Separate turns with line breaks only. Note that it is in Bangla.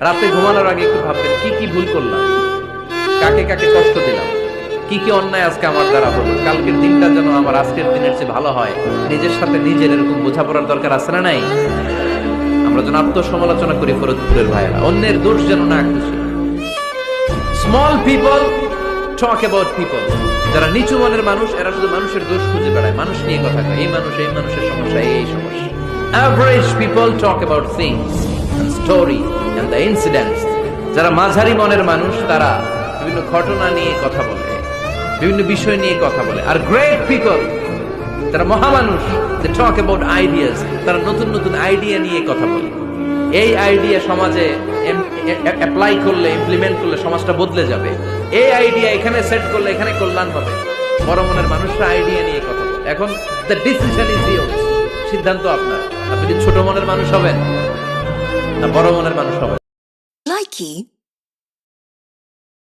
রাতে ঘুমানোর আগে একটু ভাববেন কি কি ভুল করলাম, কাকে কাকে কষ্ট দিলাম, কি কি অন্যায় আজকে আমার দ্বারা হলো। কালকের দিনটা যেন আমার আজকের দিনের চেয়ে ভালো হয়, নিজের সাথে নিজের এরকম বোঝাপড়ার দরকার আছে না নাই? আমরা যেন আত্মসমালোচনা করি ফরিদপুরের ভাইয়েরা, অন্যের দোষ যেন না খুশি। Small people talk about people. যারা নিচু মনের মানুষ এরা শুধু মানুষের দোষ খুঁজে বেড়ায়, মানুষ নিয়ে কথা কয়, এই মানুষের সমস্যা, এই সমস্যা। Average people talk about things and story and the incidents. যারা মাঝারি মনের মানুষ তারা বিভিন্ন ঘটনা নিয়ে কথা বলে, বিভিন্ন বিষয় নিয়ে কথা বলে। আর গ্রেট পিপল, যারা মহামানুষ, দে টক অ্যাবাউট আইডিয়াস। তারা নতুন নতুন আইডিয়া নিয়ে কথা বলে। এই আইডিয়া সমাজে অ্যাপ্লাই করলে, ইমপ্লিমেন্ট করলে সমাজটা বদলে যাবে। এই আইডিয়া এখানে সেট করলে এখানে কল্যাণ হবে। বড় মনের মানুষরা আইডিয়া নিয়ে কথা বলে। এখন দ্য ডিসিশন ইজ ইয়োর্স, সিদ্ধান্ত আপনার। আপনি কি ছোট মনের মানুষ হবেন না বড় মনের মানুষ হবেন?
Likey